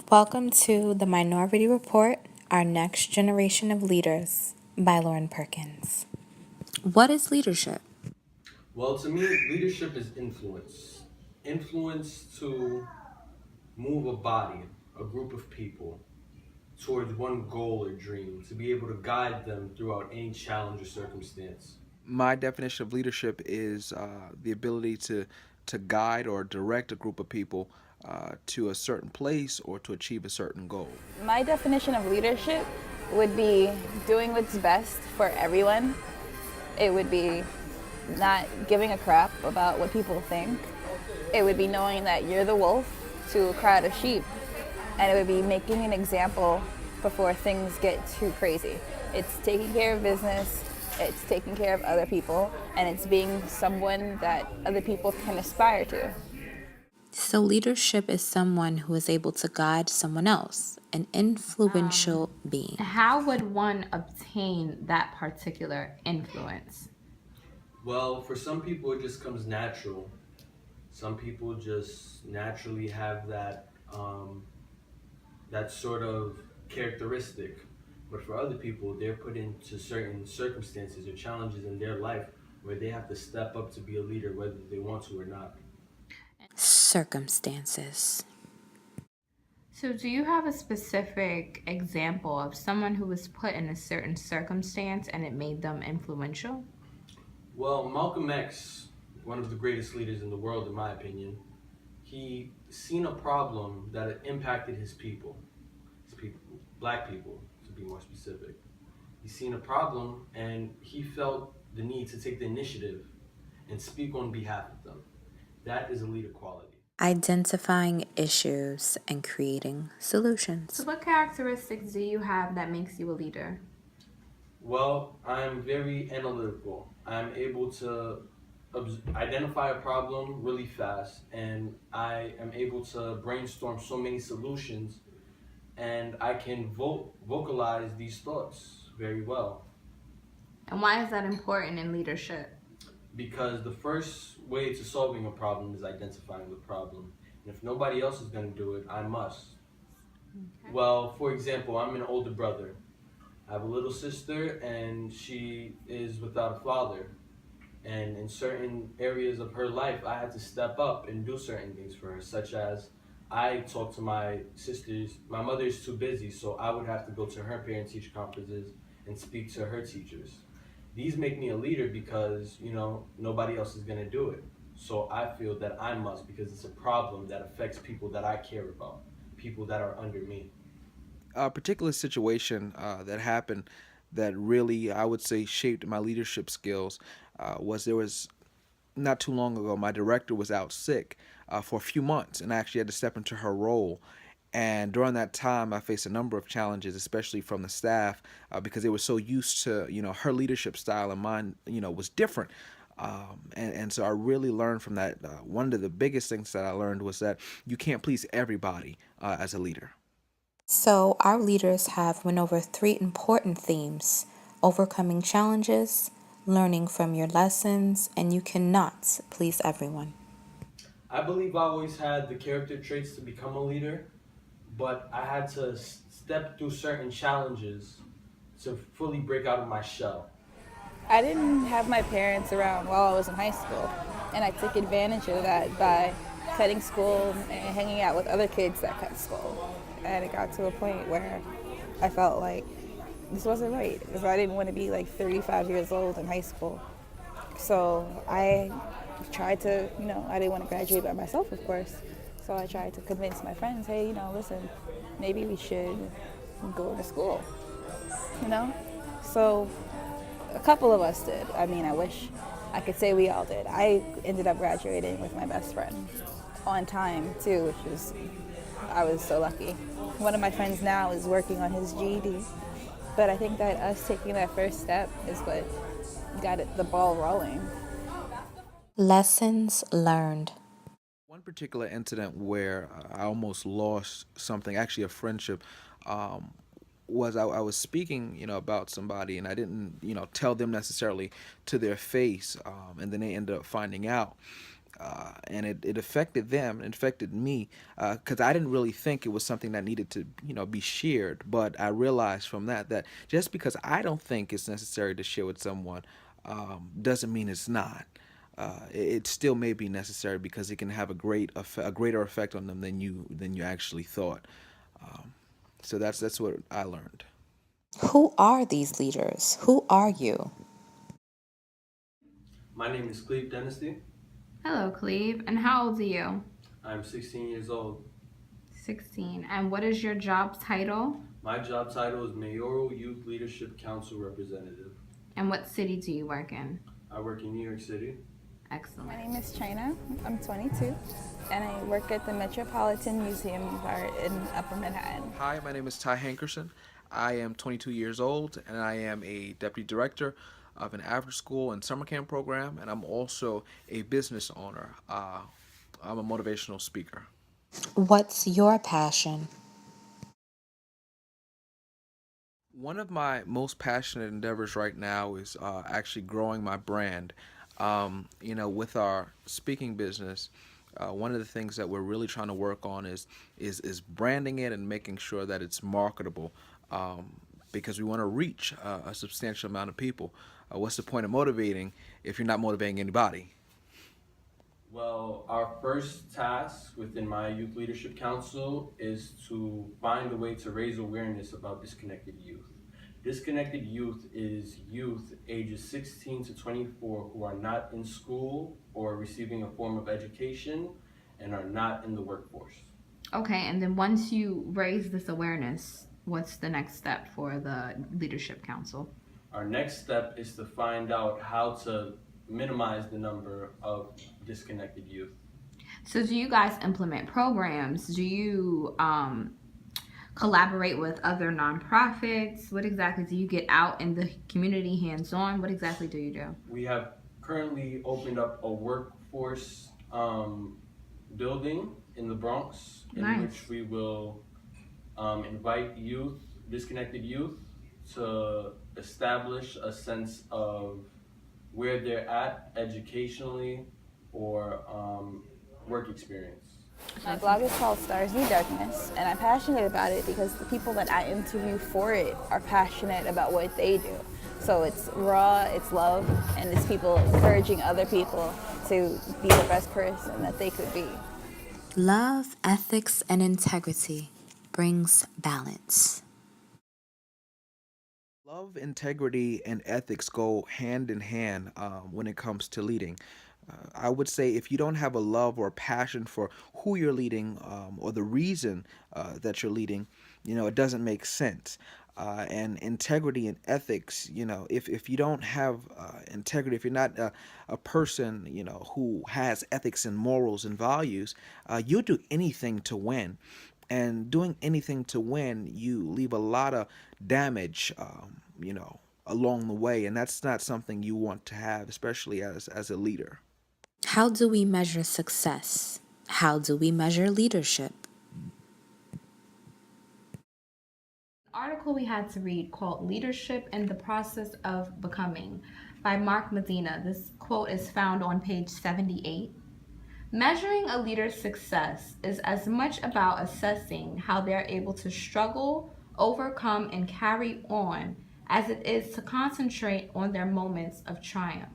Welcome to the Minority Report, Our Next Generation of Leaders by Lauren Perkins. What is leadership? Well, to me, leadership is influence. Influence to move a body, a group of people, towards one goal or dream, to be able to guide them throughout any challenge or circumstance. My definition of leadership is the ability to guide or direct a group of people to a certain place or to achieve a certain goal. My definition of leadership would be doing what's best for everyone. It would be not giving a crap about what people think. It would be knowing that you're the wolf to a crowd of sheep. And it would be making an example before things get too crazy. It's taking care of business, it's taking care of other people, and it's being someone that other people can aspire to. So, leadership is someone who is able to guide someone else, an influential being. How would one obtain that particular influence? Well, for some people, it just comes natural. Some people just naturally have that sort of characteristic. But for other people, they're put into certain circumstances or challenges in their life where they have to step up to be a leader, whether they want to or not. Circumstances. So, do you have a specific example of someone who was put in a certain circumstance and it made them influential? Well, Malcolm X, one of the greatest leaders in the world, in my opinion, he seen a problem that had impacted his people, black people, to be more specific. He seen a problem and he felt the need to take the initiative and speak on behalf of them. That is a leader quality. Identifying issues and creating So, solutions. what characteristics do you have that makes you a leader? Well, I'm very analytical. I'm able to identify a problem really fast, and I am able to brainstorm so many solutions, and I can vocalize these thoughts very well. And why is that important in leadership? Because the first way to solving a problem is identifying the problem. And if nobody else is going to do it, I must. Okay. Well, for example, I'm an older brother. I have a little sister, and she is without a father. And in certain areas of her life, I had to step up and do certain things for her, such as I talk to my sisters. My mother is too busy, so I would have to go to her parent-teacher conferences and speak to her teachers. These make me a leader because, nobody else is going to do it. So I feel that I must because it's a problem that affects people that I care about, people that are under me. A particular situation that happened that really, I would say, shaped my leadership skills was there was not too long ago, my director was out sick for a few months, and I actually had to step into her role. And during that time, I faced a number of challenges, especially from the staff, because they were so used to, her leadership style and mine, was different. And so I really learned from that. One of the biggest things that I learned was that you can't please everybody as a leader. So, our leaders have went over three important themes: overcoming challenges, learning from your lessons, and you cannot please everyone. I believe I always had the character traits to become a leader, but I had to step through certain challenges to fully break out of my shell. I didn't have my parents around while I was in high school, and I took advantage of that by cutting school and hanging out with other kids that cut school. And it got to a point where I felt like this wasn't right because I didn't want to be like 35 years old in high school. So I tried to, I didn't want to graduate by myself, of course. So I tried to convince my friends, hey, listen, maybe we should go to school, you know? So a couple of us did. I mean, I wish I could say we all did. I ended up graduating with my best friend on time, too, I was so lucky. One of my friends now is working on his GED. But I think that us taking that first step is what got the ball rolling. Lessons learned. One particular incident where I almost lost something, actually a friendship, um, was I was speaking, about somebody, and I didn't, tell them necessarily to their face, and then they ended up finding out. and it affected them, it affected me, because I didn't really think it was something that needed to, be shared. But I realized from that just because I don't think it's necessary to share with someone, doesn't mean it's not. It still may be necessary because it can have a greater effect on them than you actually thought. So that's what I learned. Who are these leaders? Who are you? My name is Cleve Dynasty. Hello, Cleve. And how old are you? I'm 16 years old. 16. And what is your job title? My job title is Mayoral Youth Leadership Council Representative. And what city do you work in? I work in New York City. Excellent. My name is China. I'm 22, and I work at the Metropolitan Museum of Art in Upper Manhattan. Hi, my name is Ty Hankerson. I am 22 years old, and I am a deputy director of an after-school and summer camp program, and I'm also a business owner. I'm a motivational speaker. What's your passion? One of my most passionate endeavors right now is actually growing my brand. With our speaking business, one of the things that we're really trying to work on is branding it and making sure that it's marketable, because we want to reach a substantial amount of people. What's the point of motivating if you're not motivating anybody? Well, our first task within my Youth Leadership Council is to find a way to raise awareness about disconnected youth. Disconnected youth is youth ages 16 to 24 who are not in school or receiving a form of education and are not in the workforce. Okay, and then once you raise this awareness, what's the next step for the Leadership Council? Our next step is to find out how to minimize the number of disconnected youth. So, do you guys implement programs? Do you collaborate with other nonprofits? What exactly do you get out in the community hands on? What exactly do you do? We have currently opened up a workforce building in the Bronx in Nice. which we will invite youth, disconnected youth, to establish a sense of where they're at educationally or work experience. My blog is called Stars Need Darkness, and I'm passionate about it because the people that I interview for it are passionate about what they do. So it's raw, it's love, and it's people encouraging other people to be the best person that they could be. Love, ethics, and integrity brings balance. Love, integrity, and ethics go hand in hand when it comes to leading. I would say if you don't have a love or a passion for who you're leading, or the reason that you're leading, it doesn't make sense. And integrity and ethics, if you don't have integrity, if you're not a person, who has ethics and morals and values, you'll do anything to win. And doing anything to win, you leave a lot of damage, along the way, and that's not something you want to have, especially as a leader. How do we measure success? How do we measure leadership? Article we had to read called Leadership and the Process of Becoming by Mark Medina. This quote is found on page 78. Measuring a leader's success is as much about assessing how they're able to struggle, overcome, and carry on as it is to concentrate on their moments of triumph.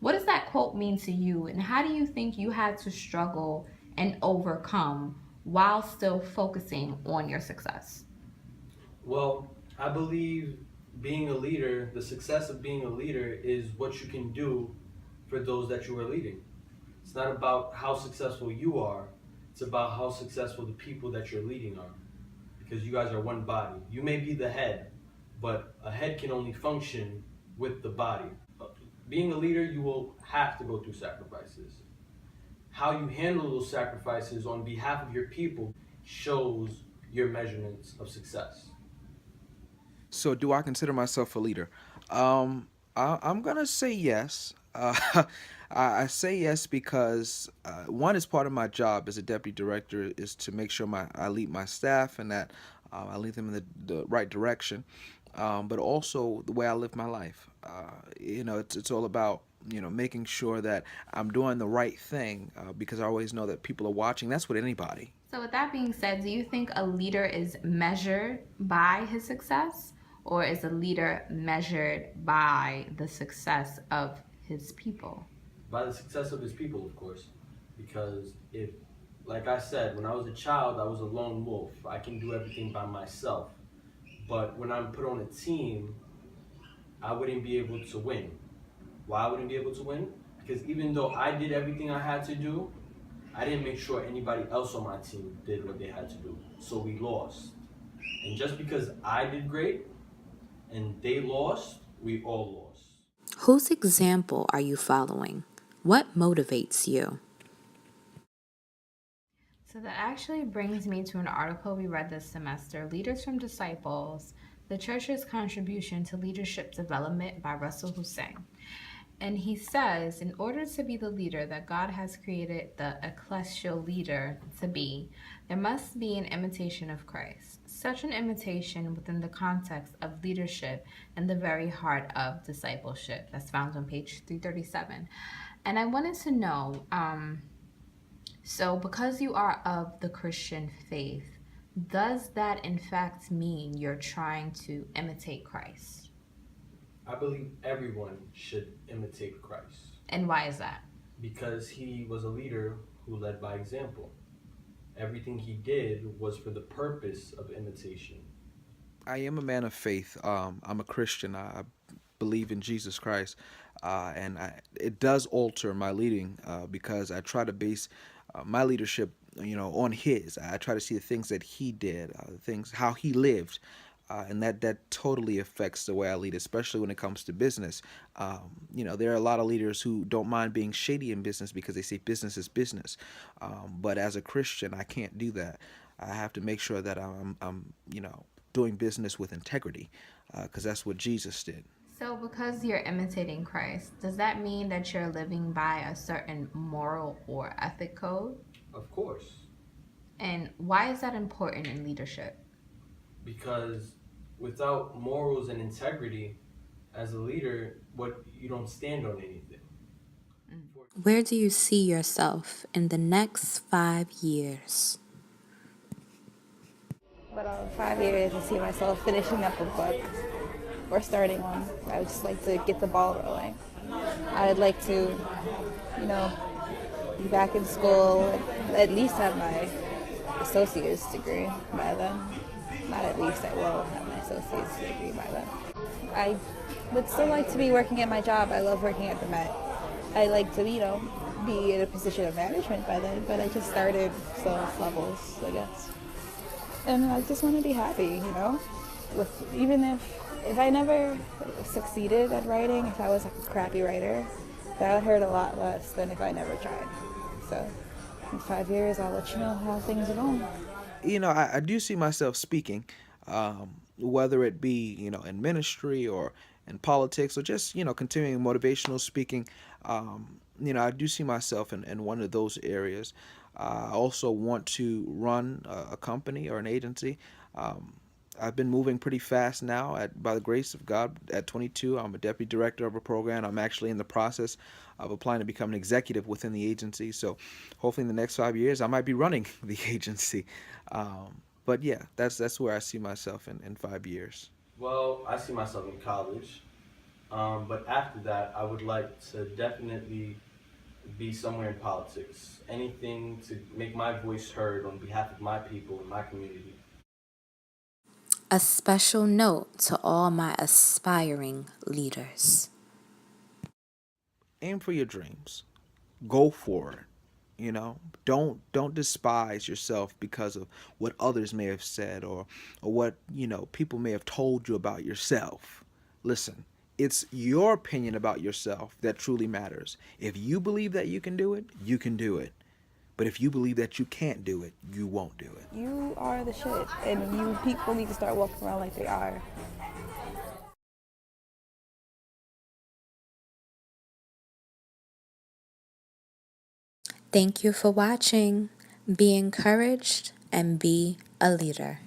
What does that quote mean to you, and how do you think you had to struggle and overcome while still focusing on your success? Well, I believe being a leader, the success of being a leader is what you can do for those that you are leading. It's not about how successful you are, it's about how successful the people that you're leading are. Because you guys are one body. You may be the head, but a head can only function with the body. Being a leader, you will have to go through sacrifices. How you handle those sacrifices on behalf of your people shows your measurements of success. So, do I consider myself a leader? I'm gonna say yes. I say yes because one is part of my job as a deputy director is to make sure I lead my staff and that I lead them in the right direction. But also the way I live my life. It's all about making sure that I'm doing the right thing, because I always know that people are watching. That's with anybody. So, with that being said, do you think a leader is measured by his success, or is a leader measured by the success of his people? By the success of his people, of course. Because if, like I said, when I was a child, I was a lone wolf. I can do everything by myself. But when I'm put on a team, I wouldn't be able to win. Why I wouldn't be able to win? Because even though I did everything I had to do, I didn't make sure anybody else on my team did what they had to do. So we lost. And just because I did great and they lost, we all lost. Whose example are you following? What motivates you? So that actually brings me to an article we read this semester, Leaders from Disciples, The Church's Contribution to Leadership Development by Russell Hussein. And he says, in order to be the leader that God has created the ecclesial leader to be, there must be an imitation of Christ. Such an imitation within the context of leadership and the very heart of discipleship. That's found on page 337. And I wanted to know, so because you are of the Christian faith, does that in fact mean you're trying to imitate Christ? I believe everyone should imitate Christ And why is that? because he was a leader who led by example. Everything he did was for the purpose of imitation. I am a man of faith. I'm a Christian. I believe in Jesus Christ, and it does alter my leading, because I try to base my leadership, on His. I try to see the things that He did, the things how He lived. And that totally affects the way I lead, especially when it comes to business. There are a lot of leaders who don't mind being shady in business because they say business is business. But as a Christian, I can't do that. I have to make sure that I'm doing business with integrity, because that's what Jesus did. So, because you're imitating Christ, does that mean that you're living by a certain moral or ethic code? Of course, And why is that important in leadership? because without morals and integrity, as a leader, what you don't stand on anything. Where do you see yourself in the next 5 years? But 5 years, I see myself finishing up a book or starting one. I would just like to get the ball rolling. I would like to, you know, be back in school, at least have my associate's degree by then. Not at least, I will have my associate's degree by then. I would still like to be working at my job. I love working at the Met. I like to, be in a position of management by then, but I just started, so it's levels, I guess. And I just want to be happy, with even if I never succeeded at writing, if I was like a crappy writer, that would hurt a lot less than if I never tried. So in 5 years, I'll let you know how things are going. I do see myself speaking, whether it be, in ministry or in politics or just, continuing motivational speaking. I do see myself in one of those areas. I also want to run a company or an agency. I've been moving pretty fast now. By the grace of God, at 22, I'm a deputy director of a program. I'm actually in the process of applying to become an executive within the agency. So hopefully in the next 5 years, I might be running the agency. But yeah, that's where I see myself in 5 years. Well, I see myself in college, but after that, I would like to definitely be somewhere in politics. Anything to make my voice heard on behalf of my people and my community. A special note to all my aspiring leaders. Aim for your dreams. Go for it. Don't despise yourself because of what others may have said, or what people may have told you about yourself. Listen, it's your opinion about yourself that truly matters. If you believe that you can do it, you can do it. But if you believe that you can't do it, you won't do it. You are the shit, and you people need to start walking around like they are. Thank you for watching. Be encouraged and be a leader.